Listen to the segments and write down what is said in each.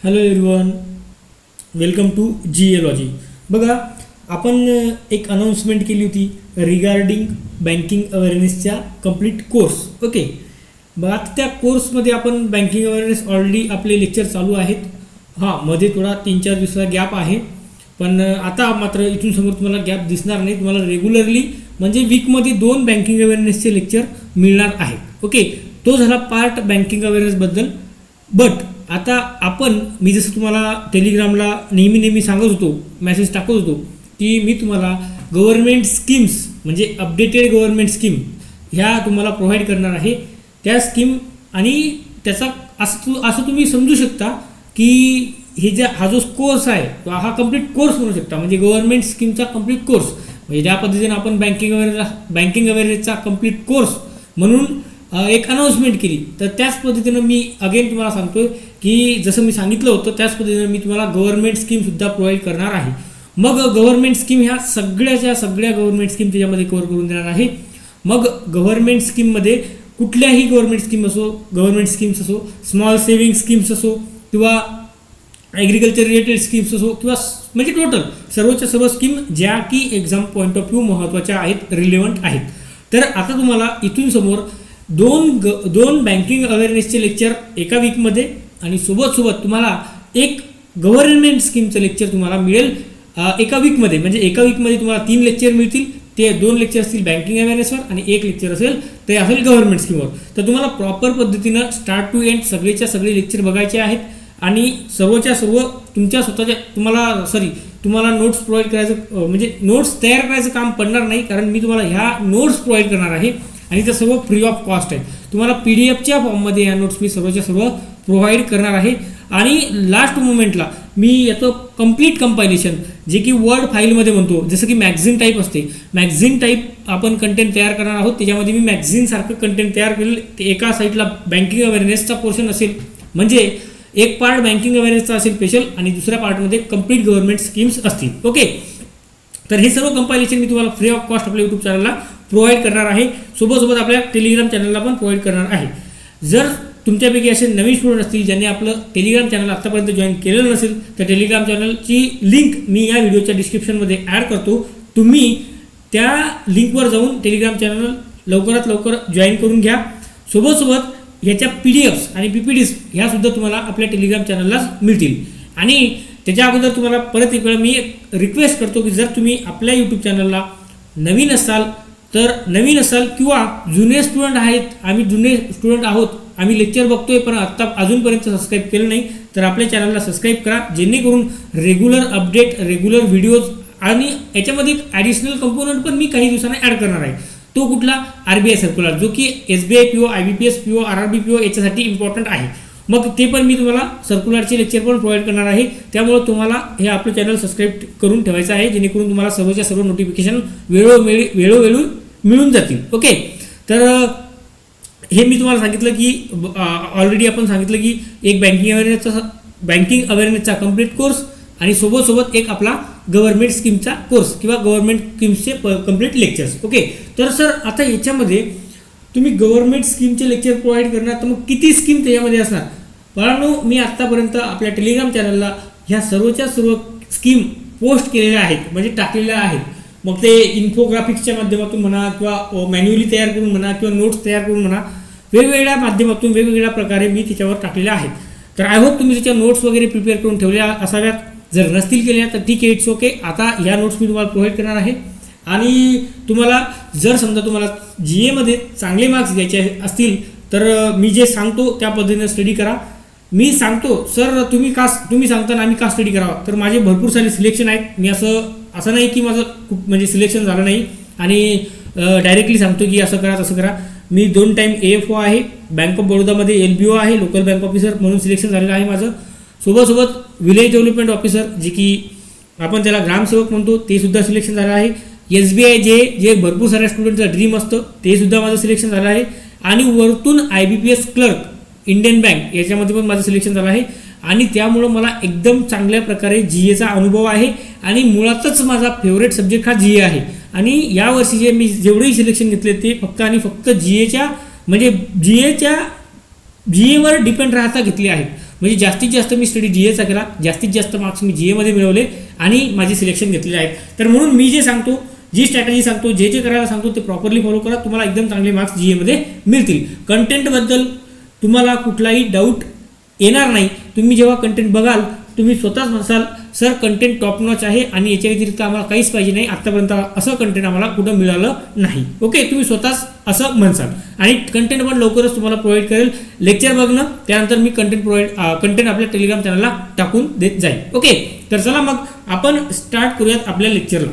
Hello everyone, welcome to GLogy. बघा, आपण एक अनाउन्समेंट केली होती रिगार्डिंग बँकिंग अवेअरनेसच्या कंप्लीट कोर्स. ओके, बघा आता त्या कोर्समध्ये आपण बँकिंग अवेअरनेस ऑलरेडी आपले लेक्चर चालू आहेत. हां, मध्ये थोडा 3-4 दिवसाचा गॅप आहे, पण आता मात्र इथून समोर तुम्हाला गॅप दिसणार नाही. तुम्हाला रेग्युलरली म्हणजे वीकमध्ये 2 बँकिंग अवेअरनेसचे लेक्चर मिळणार आहेत. ओके, तो झाला पार्ट बँकिंग अवेअरनेसबद्दल. बट आता आपण मी जसं तुम्हाला टेलिग्रामला नेहमी सांगत होतो, मेसेज टाकत होतो की मी तुम्हाला गव्हर्नमेंट स्कीम्स म्हणजे अपडेटेड गव्हर्नमेंट स्कीम ह्या तुम्हाला प्रोव्हाइड करणार आहे. त्या स्कीम आणि त्याचा असं तुम्ही समजू शकता की हा जो कोर्स आहे हा कंप्लीट कोर्स म्हणू शकता, म्हणजे गव्हर्नमेंट स्कीमचा कंप्लीट कोर्स. म्हणजे ज्या पद्धतीने आपण बँकिंग अवेअरनेसचा कंप्लीट कोर्स म्हणून एक अनाउन्समेंट केली, तर त्याच पद्धतीनं मी अगेन तुम्हाला सांगतोय की जसं मी सांगितलं होतं त्याच पद्धतीनं मी तुम्हाला गव्हर्नमेंट स्कीमसुद्धा प्रोव्हाइड करणार आहे. मग गव्हर्नमेंट स्कीम ह्या सगळ्या गव्हर्नमेंट स्कीम त्याच्यामध्ये कव्हर करून देणार आहे. मग गव्हर्नमेंट स्कीममध्ये कुठल्याही गव्हर्नमेंट स्कीम असो, गव्हर्नमेंट स्कीम्स असो, स्मॉल सेव्हिंग स्कीम्स असो किंवा ॲग्रिकल्चर रिलेटेड स्कीम्स असो किंवा म्हणजे टोटल सर्वच्या सर्व स्कीम ज्या की एक्झाम पॉईंट ऑफ व्ह्यू महत्त्वाच्या आहेत, रिलेव्हंट आहेत. तर आता तुम्हाला इथून समोर दोन बँकिंग अवेअरनेसचे लेक्चर एका वीकमध्ये आणि सोबत तुम्हाला एक गव्हर्नमेंट स्कीमचं लेक्चर तुम्हाला मिळेल एका वीकमध्ये. म्हणजे एका वीकमध्ये तुम्हाला 3 लेक्चर मिळतील. ते 2 लेक्चर असतील बँकिंग अवेअरनेसवर आणि 1 लेक्चर असेल ते असेल गव्हर्नमेंट स्कीमवर. तर तुम्हाला प्रॉपर पद्धतीनं स्टार्ट टू एंड सगळे लेक्चर बघायचे आहेत आणि सर्वच्या सर्व तुमच्या स्वतःच्या तुम्हाला नोट्स प्रोव्हाइड करायचं म्हणजे नोट्स तयार करायचं काम पडणार नाही, कारण मी तुम्हाला ह्या नोट्स प्रोव्हाइड करणार आहे आणि ते सर्व फ्री ऑफ कॉस्ट आहेत. तुम्हाला PDF फॉर्ममध्ये ह्या नोट्स मी सर्वच्या सर्व प्रोव्हाइड करणार आहे. आणि लास्ट मोमेंटला मी याचं कंप्लीट कंपायलेशन जे की वर्ड फाईलमध्ये म्हणतो, जसं की मॅगझिन टाईप असते, मॅगझिन टाईप आपण कंटेंट तयार करणार आहोत. त्याच्यामध्ये मी मॅगझिनसारखं कंटेंट तयार केलेलं. ते एका साईडला बँकिंग अवेअरनेसचा पोर्शन असेल, म्हणजे एक पार्ट बँकिंग अवेअरनेसचा असेल स्पेशल आणि दुसऱ्या पार्टमध्ये कंप्लीट गव्हर्नमेंट स्कीम्स असतील. ओके, तर हे सर्व कंपायलेशन मी तुम्हाला फ्री ऑफ कॉस्ट आपल्या यूट्यूब चॅनलला प्रोव्हाइड करणार आहे. सोबत आपल्या टेलिग्राम चॅनलला पण प्रोव्हाइड करणार आहे. जर तुमच्यापैकी असे नवीन स्टुडंट असतील ज्यांनी आपलं टेलिग्राम चॅनल आत्तापर्यंत जॉईन केलेलं नसेल, तर टेलिग्राम चॅनलची लिंक मी या व्हिडिओच्या डिस्क्रिप्शनमध्ये ॲड करतो. तुम्ही त्या लिंकवर जाऊन टेलिग्राम चॅनल लवकरात लवकर जॉईन करून घ्या. सोबत ह्याच्या PDFs आणि PPTs ह्यासुद्धा तुम्हाला आपल्या टेलिग्राम चॅनललाच मिळतील. आणि त्याच्या अगोदर तुम्हाला परत एक वेळा मी एक रिक्वेस्ट करतो की जर तुम्ही आपल्या यूट्यूब चॅनलला नवीन असाल किंवा जुने स्टुडंट आहेत, आम्ही जुने स्टुडंट आहोत, आम्ही लेक्चर बघतोय पण अजूनपर्यंत सबस्क्राईब केलं नाही, तर आपल्या चॅनलला सबस्क्राईब करा, जेणेकरून रेग्युलर अपडेट, रेग्युलर व्हिडिओज आणि याच्यामध्ये एक ॲडिशनल कंपोनंट पण मी काही दिवसांना ॲड करणार आहे. तो कुठला? RBI सर्क्युलर, जो की SBI PO, IBPS PO, RRB PO याच्यासाठी इम्पॉर्टंट आहे. मग ते पण मी तुम्हाला सर्क्युलरचे लेक्चर पण प्रोव्हाइड करणार आहे. त्यामुळे तुम्हाला हे आपलं चॅनल सबस्क्राईब करून ठेवायचं आहे, जेणेकरून तुम्हाला सर्वच्या सर्व नोटिफिकेशन वेळोवेळी मिळून जातील. ओके, तर हे मी तुम्हाला सांगितलं की ऑलरेडी आपण सांगितलं की एक बँकिंग अवेअरनेसचा कंप्लीट कोर्स आणि सोबत एक आपला गव्हर्नमेंट स्कीमचा कोर्स किंवा गव्हर्नमेंट स्कीम्सचे कंप्लीट लेक्चर्स. ओके, तर सर आता याच्यामध्ये तुम्ही गव्हर्नमेंट स्कीमचे लेक्चर प्रोव्हाइड करणार, तर मग किती स्कीम त्याच्यामध्ये असणार? कारण मी आत्तापर्यंत आपल्या टेलिग्राम चॅनलला ह्या सर्वच्या सर्व स्कीम पोस्ट केलेल्या आहेत, म्हणजे टाकलेल्या आहेत. मग ते इन्फोग्राफिक्सच्या माध्यमातून म्हणा किंवा मॅन्युअली तयार करून म्हणा किंवा नोट्स तयार करून म्हणा, वेगवेगळ्या माध्यमातून वेगवेगळ्या प्रकारे मी त्याच्यावर टाकलेल्या आहेत. तर आय होप तुम्ही त्याच्या नोट्स वगैरे प्रिपेअर करून ठेवल्या असाव्यात. जर नसतील केल्या तर ठीक आहे, इट्स ओके. आता ह्या नोट्स मी तुम्हाला प्रोव्हाइड करणार आहे. आणि तुम्हाला जर समजा तुम्हाला GAमध्ये चांगले मार्क्स घ्यायचे असतील तर मी जे सांगतो त्या पद्धतीने स्टडी करा. मी सांगतो सर तुम्ही सांगताना आम्ही का स्टडी करावा, तर माझे भरपूर सारे सिलेक्शन आहेत. मी असं नाही की माझं म्हणजे सिलेक्शन झालं नाही आणि डायरेक्टली सांगतो की असं करा तसं करा. मी 2 टाईम AFO आहे, बँक ऑफ बडोदामध्ये LBO आहे, लोकल बँक ऑफिसर म्हणून सिलेक्शन झालेलं आहे माझं. सोबत विलेज डेव्हलपमेंट ऑफिसर जे की आपण त्याला ग्रामसेवक म्हणतो, ते सुद्धा सिलेक्शन झालं आहे. SBI जे भरपूर साऱ्या स्टुडंटचं ड्रीम असतं, ते सुद्धा माझं सिलेक्शन झालं आहे. आणि वरतून IBPS क्लर्क, इंडियन बँक याच्यामध्ये पण माझं सिलेक्शन झालं आहे. आणि त्यामुळं मला एकदम चांगल्या प्रकारे GAचा अनुभव आहे आणि मुळातच माझा फेवरेट सब्जेक्ट हा GA आहे. आणि यावर्षी मी जेवढेही सिलेक्शन घेतले ते फक्त आणि फक्त GAच्या म्हणजे GAवर डिपेंड राहता घेतले आहेत. म्हणजे जास्तीत जास्त मी स्टडी GAचा केला, जास्तीत जास्त मार्क्स मी GAमध्ये मिळवले आणि माझे सिलेक्शन घेतलेले आहेत. तर म्हणून मी जे सांगतो, जी स्ट्रॅटेजी सांगतो, जे करायला सांगतो ते प्रॉपरली फॉलो करा, तुम्हाला एकदम चांगले मार्क्स GAमध्ये मिळतील. कंटेंटबद्दल तुम्हाला कुठलाही डाऊट येणार नाही. तुम्ही जेव्हा कंटेंट बघाल तुम्ही स्वतःच म्हणसाल सर कंटेंट टॉप नॉच आहे आणि याच्या व्यतिरिक्त आम्हाला काहीच पाहिजे नाही, आत्तापर्यंत असं कंटेंट आम्हाला कुठं मिळालं नाही. ओके, तुम्ही स्वतःच असं म्हणसाल आणि कंटेंट पण लवकरच तुम्हाला प्रोव्हाइड करेल. लेक्चर बघणं त्यानंतर मी कंटेंट आपल्या टेलिग्राम चॅनलला टाकून देत जाईल. ओके, तर चला मग आपण स्टार्ट करूयात आपल्या लेक्चरला.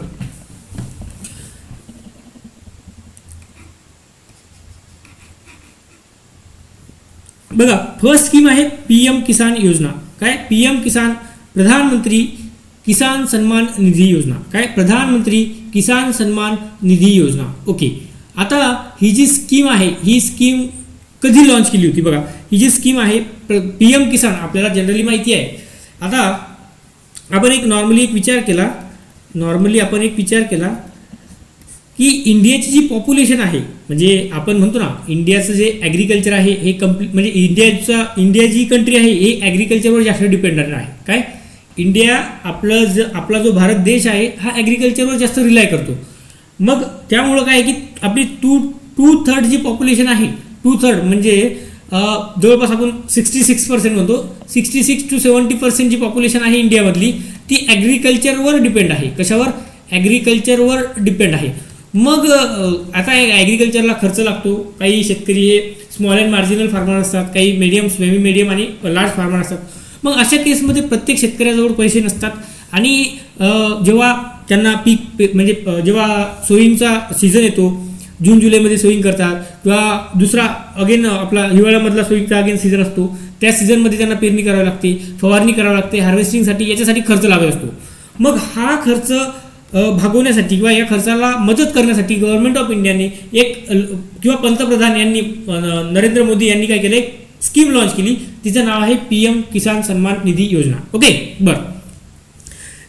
बघा, फर्स्ट स्कीम आहे PM किसान योजना. काय? PM किसान, प्रधानमंत्री किसान सन्मान निधी योजना. काय? प्रधानमंत्री किसान सन्मान निधी योजना. ओके, आता ही जी स्कीम आहे ही स्कीम कधी लॉन्च केली होती? बघा, ही जी स्कीम आहे PM किसान आपल्याला जनरली माहिती आहे. आता आपण नॉर्मली एक विचार केला की इंडियाची जी पॉप्युलेशन आहे, म्हणजे आपण म्हणतो ना इंडियाचं जे ॲग्रिकल्चर आहे हे म्हणजे इंडिया जी कंट्री आहे हे ॲग्रिकल्चरवर जास्त डिपेंडंट आहे. काय? इंडिया आपला जो भारत देश आहे हा ॲग्रिकल्चरवर जास्त रिलाय करतो. मग त्यामुळं काय आहे की आपली टू थर्ड जी पॉप्युलेशन आहे, 2/3 म्हणजे जवळपास आपण 66% म्हणतो, 66 to 70% जी पॉप्युलेशन आहे इंडियामधली ती ॲग्रिकल्चरवर डिपेंड आहे. कशावर? ॲग्रिकल्चरवर डिपेंड आहे. मग आता ॲग्रिकल्चरला खर्च लागतो. काही शेतकरी हे स्मॉल अँड मार्जिनल फार्मर असतात, काही मीडियम, सेमी मीडियम आणि लार्ज फार्मर असतात. मग अशा केसमध्ये प्रत्येक शेतकऱ्याजवळ पैसे नसतात आणि जेव्हा त्यांना म्हणजे जेव्हा सोईंगचा सीझन येतो, जून जुलैमध्ये सोईंग करतात किंवा दुसरा अगेन आपला हिवाळ्यामधला सोईंगचा अगेन सीझन असतो, त्या सीझनमध्ये त्यांना पेरणी करावी लागते, फवारणी करावी लागते, हार्वेस्टिंगसाठी याच्यासाठी खर्च लागत असतो. मग हा खर्च भागवण्यासाठी किंवा या खर्चाला मदत करण्यासाठी गव्हर्नमेंट ऑफ इंडियाने किंवा पंतप्रधान यांनी नरेंद्र मोदी यांनी काय केलं, एक स्कीम लॉन्च केली. तिचं नाव आहे PM किसान सन्मान निधी योजना. ओके, बरं.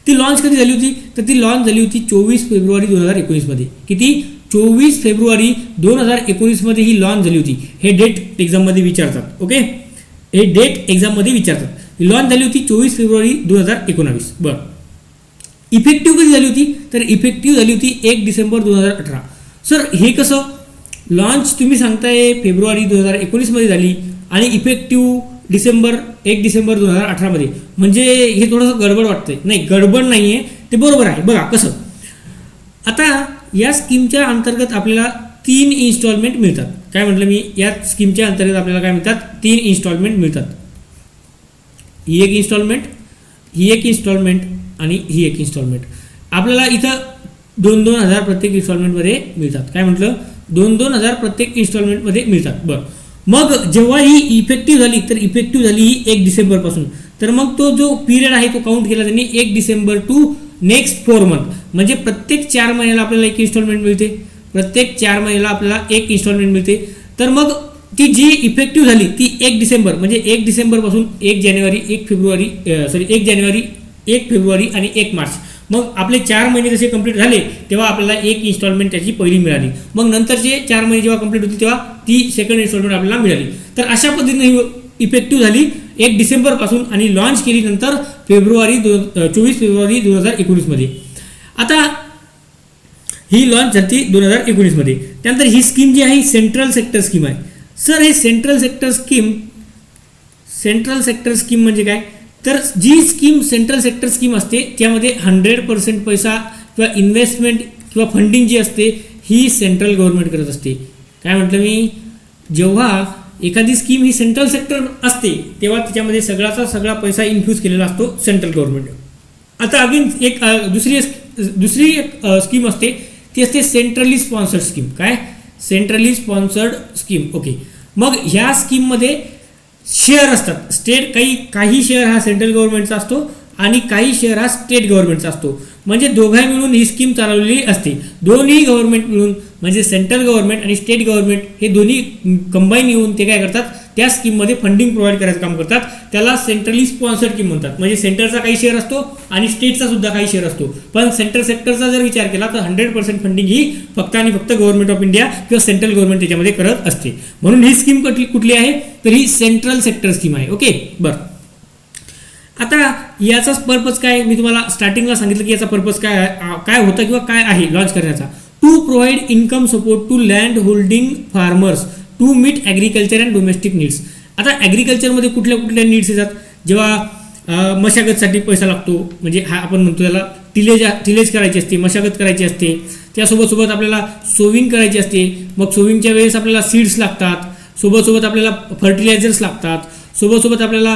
ती लॉन्च कधी झाली होती? तर ती लॉन्च झाली होती 24 फेब्रुवारी 2019मध्ये. किती? 24 फेब्रुवारी 2019मध्ये ही लॉन्च झाली होती. हे डेट एक्झाममध्ये विचारतात. ओके, हे डेट एक्झाममध्ये विचारतात. ही लॉन्च झाली होती 24 फेब्रुवारी 2019. बरं. इफेक्टिव्ह कधी झाली होती? तर इफेक्टिव्ह झाली होती 1 डिसेंबर 2018. सर हे कसं? लॉन्च तुम्ही सांगताय फेब्रुवारी 2019मध्ये झाली आणि इफेक्टिव्ह 1 डिसेंबर 2018मध्ये, म्हणजे हे थोडंसं गडबड वाटतंय. नाही, गडबड नाही आहे, ते बरोबर आहे. बघा कसं, आता या स्कीमच्या अंतर्गत आपल्याला 3 इन्स्टॉलमेंट मिळतात. काय म्हटलं मी? या स्कीमच्या अंतर्गत आपल्याला काय मिळतात? 3 इन्स्टॉलमेंट मिळतात. ही एक इन्स्टॉलमेंट, ही एक इन्स्टॉलमेंट आणि ही एक इन्स्टॉलमेंट. आपल्याला इथं 2,000 प्रत्येक इन्स्टॉलमेंटमध्ये मिळतात. काय म्हटलं? 2,000 प्रत्येक इन्स्टॉलमेंटमध्ये मिळतात. बरं. मग जेव्हा ही इफेक्टिव्ह झाली, तर इफेक्टिव्ह झाली ही 1 डिसेंबरपासून. तर मग तो जो पिरियड आहे तो काउंट केला त्यांनी 1 डिसेंबर टू नेक्स्ट 4 मंथ, म्हणजे प्रत्येक 4 महिन्याला आपल्याला एक इन्स्टॉलमेंट मिळते. प्रत्येक 4 महिन्याला आपल्याला एक इन्स्टॉलमेंट मिळते. तर मग ती जी इफेक्टिव्ह झाली ती 1 डिसेंबर, म्हणजे 1 डिसेंबरपासून 1 जानेवारी, 1 फेब्रुवारी आणि 1 मार्च. मग आपले 4 महिने जसे कंप्लीट झाले तेव्हा आपल्याला एक इन्स्टॉलमेंट त्याची पहिली मिळाली. मग नंतरचे 4 महिने जेव्हा कंप्लीट होती तेव्हा ती सेकंड इन्स्टॉलमेंट आपल्याला मिळाली. तर अशा पद्धतीने ही इफेक्टिव्ह झाली 1 डिसेंबरपासून आणि लॉन्च केली नंतर 24 फेब्रुवारी 2019मध्ये. आता ही लॉन्च झाली 2019मध्ये. त्यानंतर ही स्कीम जी आहे ही सेंट्रल सेक्टर स्कीम आहे. सर हे सेंट्रल सेक्टर स्कीम म्हणजे काय? तर जी स्कीम सेंट्रल सेक्टर स्कीम असते त्यामध्ये 100% पैसा किंवा इन्व्हेस्टमेंट किंवा फंडिंग जी असते ही सेंट्रल गव्हर्नमेंट करत असते. काय म्हटलं मी? जेव्हा एखादी स्कीम ही सेंट्रल सेक्टर असते तेव्हा त्याच्यामध्ये सगळा पैसा इन्फ्यूज केलेला असतो सेंट्रल गव्हर्नमेंट. आता अगेन एक दुसरी एक स्कीम असते ती असते सेंट्रली स्पॉन्सर्ड स्कीम. काय? Centrally sponsored scheme. ओके, मग ह्या स्कीममध्ये शेअर असतात. काही शेअर हा सेंट्रल गव्हर्नमेंटचा असतो आणि काही शेअर हा स्टेट गव्हर्नमेंटचा असतो. म्हणजे दोघांनी मिळून ही स्कीम चालवलेली असते. दोन्ही गव्हर्नमेंट मिळून म्हणजे सेंट्रल गव्हर्नमेंट आणि स्टेट गव्हर्नमेंट हे दोन्ही कंबाईन येऊन ते काय करतात? त्या स्कीममध्ये फंडिंग प्रोव्हाइड करायचं काम करतात. त्याला सेंट्रली स्पॉन्सर्ड स्कीम म्हणतात. म्हणजे सेंटरचा काही शेअर असतो आणि स्टेटचा सुद्धा काही शेअर असतो. पण सेंट्रल सेक्टरचा जर विचार केला तर 100% फंडिंग ही फक्त आणि फक्त गव्हर्नमेंट ऑफ इंडिया किंवा सेंट्रल गव्हर्नमेंट त्याच्यामध्ये करत असते. म्हणून ही स्कीम कुठली आहे? तर ही सेंट्रल सेक्टर स्कीम आहे. ओके, बरं. आता याचाच पर्पज काय, मी तुम्हाला स्टार्टिंगला सांगितलं की याचा पर्पज काय होता किंवा काय आहे लॉन्च करण्याचा. To provide income support to land holding farmers to meet agriculture and domestic needs. आता ॲग्रिकल्चरमध्ये कुठल्या कुठल्या नीड्स येतात, जेव्हा मशागतसाठी पैसा लागतो, म्हणजे हा आपण म्हणतो त्याला टिलेज करायची असते, मशागत करायची असते, त्यासोबत आपल्याला सोविंग करायची असते, मग सोविंगच्या वेळेस आपल्याला सीड्स लागतात, सोबत आपल्याला फर्टिलायझर्स लागतात, सोबत आपल्याला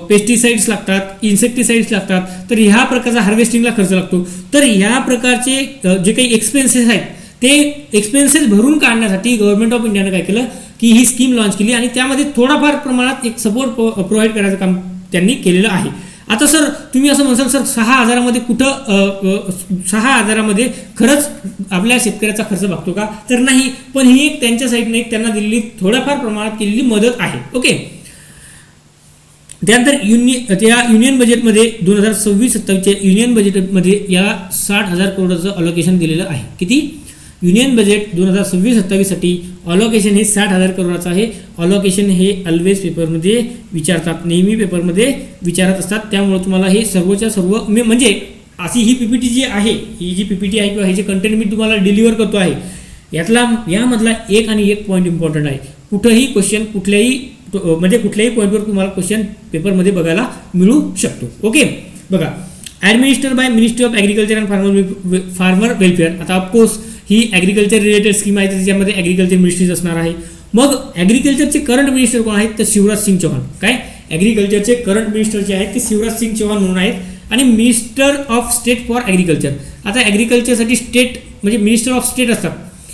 पेस्टिसाइड्स लागतात, इन्सेक्टिसाइड्स लागतात. तर ह्या प्रकारचा हार्वेस्टिंगला खर्च लागतो. तर ह्या प्रकारचे जे काही एक्सपेन्सेस आहेत ते एक्सपेन्सेस भरून काढण्यासाठी गव्हर्नमेंट ऑफ इंडियानं काय केलं की ही स्कीम लॉन्च केली आणि त्यामध्ये थोडाफार प्रमाणात एक सपोर्ट प्रोव्हाइड करायचं काम त्यांनी केलेलं आहे. आता सर तुम्ही असं म्हणसाल सर 6,000मध्ये कुठं 6,000मध्ये खरंच आपल्या शेतकऱ्याचा खर्च बघतो का, तर नाही. पण ही एक त्यांच्या साईडने त्यांना दिलेली थोड्याफार प्रमाणात केलेली मदत आहे. ओके. त्यानंतर युनियन बजेटमध्ये 2026-27च्या युनियन बजेटमध्ये या 60,000 करोडचं अलॉकेशन दिलेलं आहे. किती? युनियन बजेट 2026-27साठी अलॉकेशन हे 60,000 करोडाचं आहे. अलॉकेशन हे ऑलवेज पेपरमध्ये विचारतात, नेहमी पेपरमध्ये विचारत असतात. त्यामुळे तुम्हाला हे सर्वच्या सर्व म्हणजे अशी ही PPT जी आहे, ही जी PPT आहे किंवा हे जे कंटेंट मी तुम्हाला डिलिव्हर करतो आहे यामधला एक आणि एक पॉईंट इम्पॉर्टंट आहे. कुठंही क्वेश्चन कुठल्याही पॉईंटवर तुम्हाला क्वेश्चन पेपरमध्ये बघायला मिळू शकतो. ओके. बघा, administer by ministry of agriculture and farmer welfare. आता ऑफकोर्स ही ॲग्रिकल्चर रिलेटेड स्कीम आहे, त्याच्यामध्ये ॲग्रिकल्चर मिनिस्ट्रीज असणार आहे. मग ॲग्रिकल्चरचे करंट मिनिस्टर कोण आहेत, तर शिवराज सिंग चौहान. काय ॲग्रिकल्चरचे करंट मिनिस्टर जे आहेत ते शिवराज सिंग चौहान म्हणून आहेत. आणि minister of state for agriculture. आता ॲग्रिकल्चरसाठी स्टेट म्हणजे मिनिस्टर ऑफ स्टेट असतात.